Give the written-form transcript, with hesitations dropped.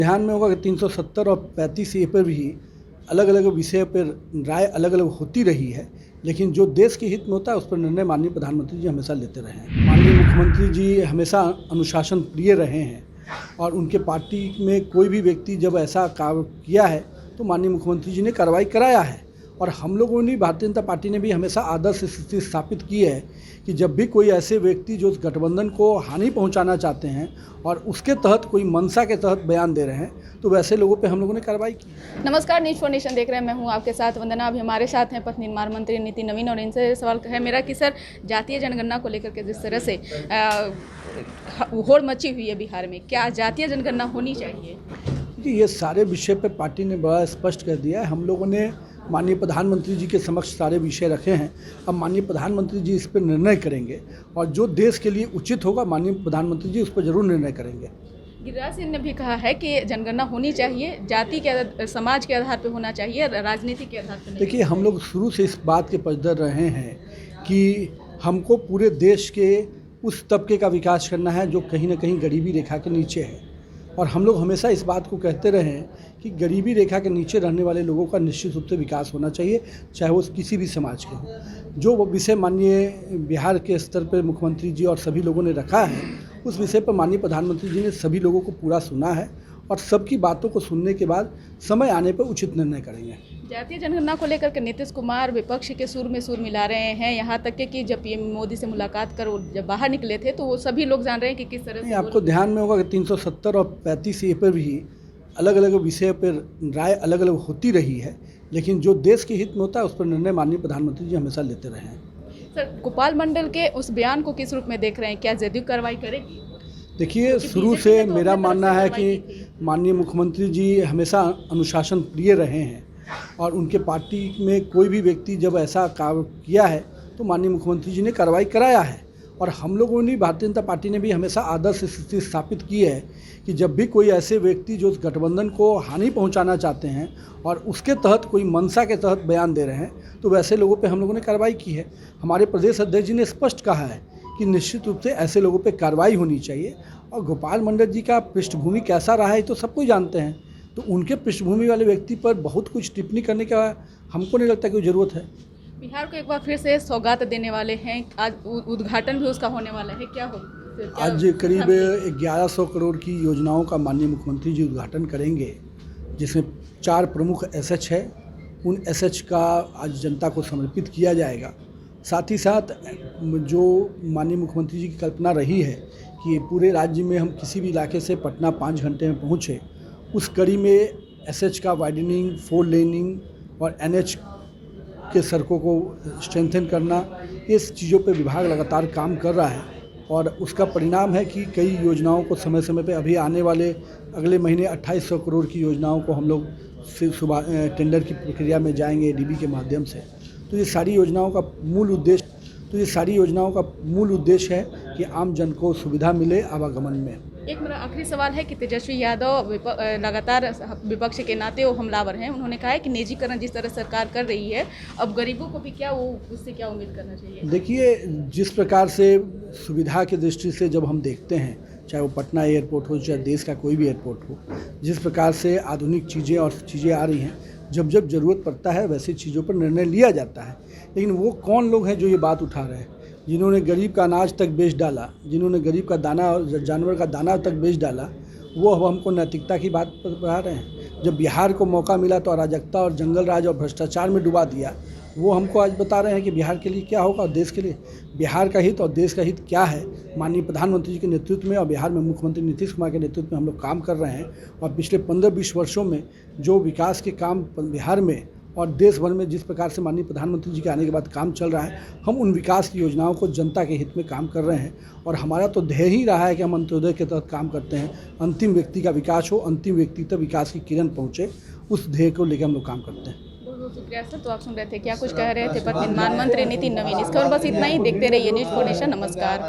ध्यान में होगा कि 370 और 35A पर भी अलग अलग विषय पर राय अलग अलग होती रही है, लेकिन जो देश के हित में होता है उस पर निर्णय माननीय प्रधानमंत्री जी हमेशा लेते रहे हैं। माननीय मुख्यमंत्री जी हमेशा अनुशासन प्रिय रहे हैं और उनके पार्टी में कोई भी व्यक्ति जब ऐसा कार्य किया है तो माननीय मुख्यमंत्री जी ने कार्रवाई कराया है। और हम लोगों ने, भारतीय जनता पार्टी ने भी हमेशा आदर्श स्थिति स्थापित की है कि जब भी कोई ऐसे व्यक्ति जो गठबंधन को हानि पहुंचाना चाहते हैं और उसके तहत कोई मंशा के तहत बयान दे रहे हैं तो वैसे लोगों पे हम लोगों ने कार्रवाई की। नमस्कार, न्यूज़ फॉर नेशन देख रहे हैं। मैं हूं आपके साथ वंदना। अभी हमारे साथ हैं पथ निर्माण मंत्री नितिन नवीन और इनसे सवाल है मेरा कि सर, जातीय जनगणना को लेकर के जिस तरह से होड़ मची हुई है बिहार में, क्या जातीय जनगणना होनी चाहिए? ये सारे विषय पर पार्टी ने बड़ा स्पष्ट कर दिया है। हम लोगों ने माननीय प्रधानमंत्री जी के समक्ष सारे विषय रखे हैं। अब माननीय प्रधानमंत्री जी इस पर निर्णय करेंगे और जो देश के लिए उचित होगा माननीय प्रधानमंत्री जी उस पर जरूर निर्णय करेंगे। गिरिराज सिंह ने भी कहा है कि जनगणना होनी चाहिए, जाति के समाज के आधार पर होना चाहिए, राजनीति के आधार पर। देखिए, हम लोग शुरू से इस बात के पजदर रहे हैं कि हमको पूरे देश के उस तबके का विकास करना है जो कहीं ना कहीं गरीबी रेखा के नीचे है। और हम लोग हमेशा इस बात को कहते रहे हैं कि गरीबी रेखा के नीचे रहने वाले लोगों का निश्चित रूप से विकास होना चाहिए, चाहे वो किसी भी समाज के हों। जो विषय माननीय बिहार के स्तर पर मुख्यमंत्री जी और सभी लोगों ने रखा है, उस विषय पर माननीय प्रधानमंत्री जी ने सभी लोगों को पूरा सुना है और सबकी बातों को सुनने के बाद समय आने पर उचित निर्णय करेंगे। जातीय जनगणना को लेकर के नीतीश कुमार विपक्ष के सुर में सुर मिला रहे हैं, यहाँ तक कि जब पीएम मोदी से मुलाकात कर जब बाहर निकले थे तो वो सभी लोग जान रहे हैं कि किस तरह से। आपको ध्यान में होगा कि 370 और 35A पर भी अलग अलग विषय पर राय अलग अलग होती रही है, लेकिन जो देश के हित में होता है उस पर निर्णय माननीय प्रधानमंत्री जी हमेशा लेते रहे हैं। सर, गोपाल मंडल के उस बयान को किस रूप में देख रहे हैं? क्या जदयू कार्रवाई करेगी? देखिए, शुरू से मेरा मानना है कि माननीय मुख्यमंत्री जी हमेशा अनुशासन प्रिय रहे हैं और उनके पार्टी में कोई भी व्यक्ति जब ऐसा कार्य किया है तो माननीय मुख्यमंत्री जी ने कार्रवाई कराया है। और हम लोगों ने, भारतीय जनता पार्टी ने भी हमेशा आदर्श स्थिति स्थापित की है कि जब भी कोई ऐसे व्यक्ति जो गठबंधन को हानि पहुंचाना चाहते हैं और उसके तहत कोई मंशा के तहत बयान दे रहे हैं तो वैसे लोगों पे हम लोगों ने कार्रवाई की है। हमारे प्रदेश अध्यक्ष जी ने स्पष्ट कहा है कि निश्चित रूप से ऐसे लोगों पे कार्रवाई होनी चाहिए। और गोपाल मंडल जी का पृष्ठभूमि कैसा रहा है तो सब कोई जानते हैं, तो उनके पृष्ठभूमि वाले व्यक्ति पर बहुत कुछ टिप्पणी करने का हमको नहीं लगता कोई ज़रूरत है। बिहार को एक बार फिर से सौगात देने वाले हैं, आज उद्घाटन भी उसका होने वाला है, क्या हो? आज करीब 1100 करोड़ की योजनाओं का माननीय मुख्यमंत्री जी उद्घाटन करेंगे, जिसमें 4 प्रमुख SH है। उन SH का आज जनता को समर्पित किया जाएगा। साथ ही साथ जो माननीय मुख्यमंत्री जी की कल्पना रही है कि पूरे राज्य में हम किसी भी इलाके से पटना 5 घंटे में पहुँचे, उस कड़ी में SH का वाइडनिंग, 4 लेनिंग और NH के सड़कों को स्ट्रेंथन करना, इस चीज़ों पे विभाग लगातार काम कर रहा है। और उसका परिणाम है कि कई योजनाओं को समय समय पे, अभी आने वाले अगले महीने 2800 करोड़ की योजनाओं को हम लोग सुबह टेंडर की प्रक्रिया में जाएंगे ADB के माध्यम से। तो ये सारी योजनाओं का मूल उद्देश्य है कि आम जन को सुविधा मिले आवागमन में। एक मेरा आखिरी सवाल है कि तेजस्वी यादव लगातार विपक्ष के नाते वो हमलावर हैं। उन्होंने कहा है कि निजीकरण जिस तरह सरकार कर रही है, अब गरीबों को भी उससे क्या उम्मीद करना चाहिए? देखिए, जिस प्रकार से सुविधा की दृष्टि से जब हम देखते हैं, चाहे वो पटना एयरपोर्ट हो, चाहे देश का कोई भी एयरपोर्ट हो, जिस प्रकार से आधुनिक चीज़ें आ रही हैं, जब जब ज़रूरत पड़ता है वैसी चीज़ों पर निर्णय लिया जाता है। लेकिन वो कौन लोग हैं जो ये बात उठा रहे हैं, जिन्होंने गरीब का अनाज तक बेच डाला, जिन्होंने गरीब का दाना, जानवर का दाना तक बेच डाला, वो अब हमको नैतिकता की बात पर पढ़ा रहे हैं। जब बिहार को मौका मिला तो अराजकता और जंगल राज और भ्रष्टाचार में डुबा दिया, वो हमको आज बता रहे हैं कि बिहार के लिए क्या होगा और देश के लिए। बिहार का हित और देश का हित क्या है, माननीय प्रधानमंत्री जी के नेतृत्व में और बिहार में मुख्यमंत्री नीतीश कुमार के नेतृत्व में हम लोग काम कर रहे हैं। और पिछले 15-20 वर्षों में जो विकास के काम बिहार में और देश भर में जिस प्रकार से माननीय प्रधानमंत्री जी के आने के बाद काम चल रहा है, हम उन विकास की योजनाओं को जनता के हित में काम कर रहे हैं। और हमारा तो ध्येय ही रहा है कि हम अंत्योदय के तहत काम करते हैं, अंतिम व्यक्ति का विकास हो, अंतिम व्यक्ति तक विकास की किरण पहुँचे, उस ध्येय को लेकर हम लोग काम करते हैं। बहुत बहुत शुक्रिया सर। तो आप सुन रहे थे, क्या कुछ कह रहे थे पथ निर्माण मंत्री नितिन नवीन। इसके और बस इतना ही। देखते रहिए न्यूज़ फॉर नेशन। नमस्कार।